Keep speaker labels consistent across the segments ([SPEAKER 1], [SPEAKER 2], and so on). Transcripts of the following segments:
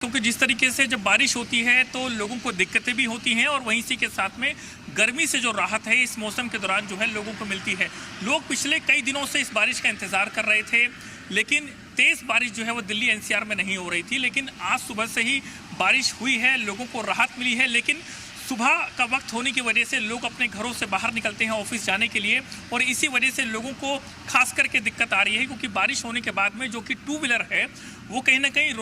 [SPEAKER 1] क्योंकि जिस तरीके से जब बारिश होती है तो लोगों को दिक्कतें भी होती हैं और वहीं इसी के साथ में गर्मी से जो राहत है इस मौसम के दौरान जो है लोगों को मिलती है। लोग पिछले कई दिनों से इस बारिश का इंतज़ार कर रहे थे, लेकिन तेज़ बारिश जो है वो दिल्ली एनसीआर में नहीं हो रही थी, लेकिन आज सुबह से ही बारिश हुई है, लोगों को राहत मिली है। लेकिन सुबह का वक्त होने की वजह से लोग अपने घरों से बाहर निकलते हैं ऑफिस जाने के लिए, और इसी वजह से लोगों को खास करके दिक्कत आ रही है, क्योंकि बारिश होने के बाद में जो कि टू व्हीलर है वो कहीं ना कहीं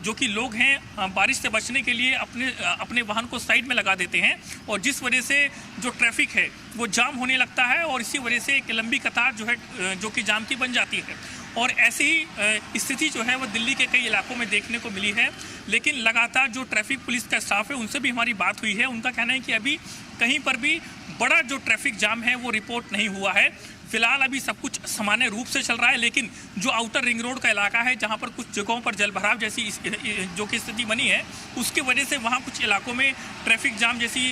[SPEAKER 1] जो कि लोग हैं बारिश से बचने के लिए अपने वाहन को साइड में लगा देते हैं, और जिस वजह से जो ट्रैफिक है वो जाम होने लगता है, और इसी वजह से एक लंबी कतार जो है जो कि जाम की बन जाती है। और ऐसी ही स्थिति जो है वो दिल्ली के कई इलाकों में देखने को मिली है। लेकिन लगातार जो ट्रैफिक पुलिस का स्टाफ है उनसे भी हमारी बात हुई है, उनका कहना है कि अभी कहीं पर भी बड़ा जो ट्रैफिक जाम है वो रिपोर्ट नहीं हुआ है। फिलहाल अभी सब कुछ सामान्य रूप से चल रहा है, लेकिन जो आउटर रिंग रोड का इलाका है जहां पर कुछ जगहों पर जलभराव जैसी जो कि स्थिति बनी है, उसकी वजह से वहां कुछ इलाकों में ट्रैफिक जाम जैसी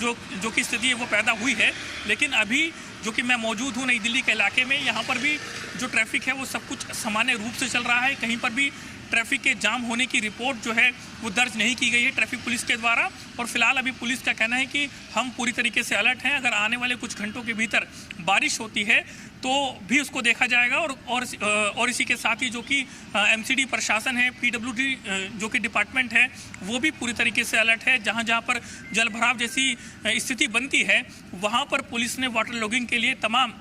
[SPEAKER 1] जो कि स्थिति है वो पैदा हुई है। लेकिन अभी जो कि मैं मौजूद हूँ नई दिल्ली के इलाके में, यहाँ पर भी जो ट्रैफिक है वो सब कुछ सामान्य रूप से चल रहा है। कहीं पर भी ट्रैफिक के जाम होने की रिपोर्ट जो है वो दर्ज नहीं की गई है ट्रैफिक पुलिस के द्वारा। और फिलहाल अभी पुलिस का कहना है कि हम पूरी तरीके से अलर्ट हैं, अगर आने वाले कुछ घंटों के भीतर बारिश होती है तो भी उसको देखा जाएगा। और इसी के साथ ही जो कि एमसीडी प्रशासन है, पीडब्ल्यूडी जो कि डिपार्टमेंट है, वो भी पूरी तरीके से अलर्ट है। जहां जहां पर जलभराव जैसी स्थिति बनती है वहां पर पुलिस ने वाटर लॉगिंग के लिए तमाम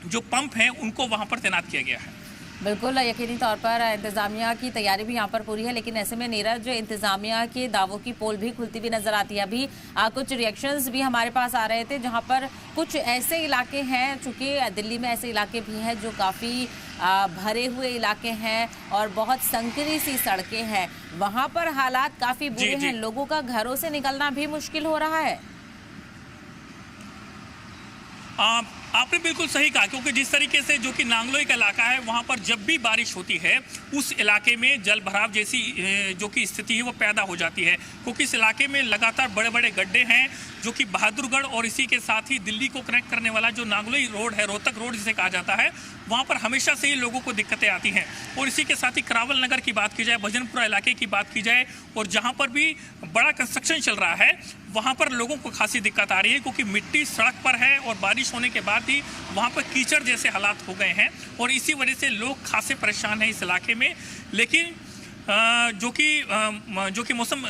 [SPEAKER 1] जो पंप हैं उनको वहां पर तैनात किया गया है।
[SPEAKER 2] बिल्कुल, यकीनी तौर पर इंतज़ामिया की तैयारी भी यहाँ पर पूरी है, लेकिन ऐसे में नीरज इंतज़ामिया के दावों की पोल भी खुलती हुई नज़र आती है। अभी कुछ रिएक्शंस भी हमारे पास आ रहे थे जहाँ पर कुछ ऐसे इलाके हैं, चूँकि दिल्ली में ऐसे इलाके भी हैं जो काफ़ी भरे हुए इलाके हैं और बहुत संकरी सी सड़कें हैं, वहाँ पर हालात काफ़ी बुरे हैं, लोगों का घरों से निकलना भी मुश्किल हो रहा है।
[SPEAKER 1] आपने बिल्कुल सही कहा, क्योंकि जिस तरीके से जो कि नांगलोई का इलाका है वहाँ पर जब भी बारिश होती है उस इलाके में जल भराव जैसी जो कि स्थिति है वो पैदा हो जाती है, क्योंकि इस इलाके में लगातार बड़े बड़े गड्ढे हैं जो कि बहादुरगढ़ और इसी के साथ ही दिल्ली को कनेक्ट करने वाला जो नांगलोई रोड है, रोहतक रोड जिसे कहा जाता है, वहाँ पर हमेशा से ही लोगों को दिक्कतें आती हैं। और इसी के साथ ही करावल नगर की बात की जाए, भजनपुरा इलाके की बात की जाए, और जहाँ पर भी बड़ा कंस्ट्रक्शन चल रहा है वहाँ पर लोगों को खासी दिक्कत आ रही है, क्योंकि मिट्टी सड़क पर है और बारिश होने के बाद ही वहाँ पर कीचड़ जैसे हालात हो गए हैं, और इसी वजह से लोग खासे परेशान हैं इस इलाके में। लेकिन जो कि मौसम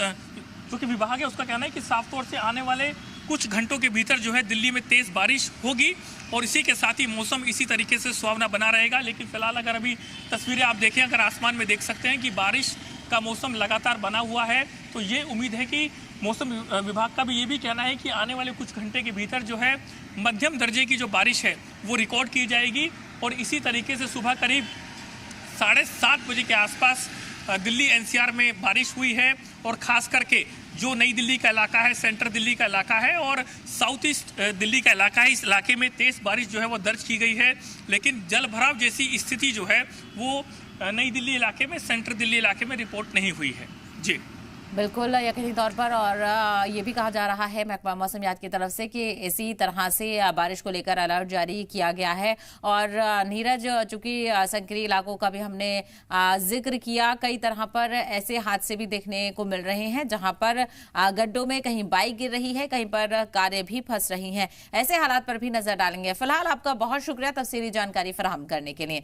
[SPEAKER 1] जो कि विभाग है उसका कहना है कि साफ तौर से आने वाले कुछ घंटों के भीतर जो है दिल्ली में तेज़ बारिश होगी, और इसी के साथ ही मौसम इसी तरीके से सुहावना बना रहेगा। लेकिन फिलहाल अगर अभी तस्वीरें आप देखें, अगर आसमान में देख सकते हैं कि बारिश का मौसम लगातार बना हुआ है, तो ये उम्मीद है कि मौसम विभाग का भी ये भी कहना है कि आने वाले कुछ घंटे के भीतर जो है मध्यम दर्जे की जो बारिश है वो रिकॉर्ड की जाएगी। और इसी तरीके से सुबह करीब 7:30 बजे के आसपास दिल्ली एनसीआर में बारिश हुई है, और ख़ास करके जो नई दिल्ली का इलाका है, सेंट्रल दिल्ली का इलाका है और साउथ ईस्ट दिल्ली का इलाका है, इस इलाके में तेज़ बारिश जो है वो दर्ज की गई है। लेकिन जल भराव जैसी स्थिति जो है वो नई दिल्ली इलाके में, सेंट्रल दिल्ली इलाके में रिपोर्ट नहीं हुई है। जी
[SPEAKER 2] बिल्कुल, यकीनी तौर पर। और ये भी कहा जा रहा है महकमा मौसमियात की तरफ से कि इसी तरह से बारिश को लेकर अलर्ट जारी किया गया है। और नीरज, चूंकि संकरी इलाकों का भी हमने जिक्र किया, कई तरह पर ऐसे हादसे भी देखने को मिल रहे हैं जहां पर गड्ढों में कहीं बाइक गिर रही है, कहीं पर कारें भी फंस रही हैं। ऐसे हालात पर भी नजर डालेंगे। फिलहाल आपका बहुत शुक्रिया तफसीली जानकारी फराहम करने के लिए।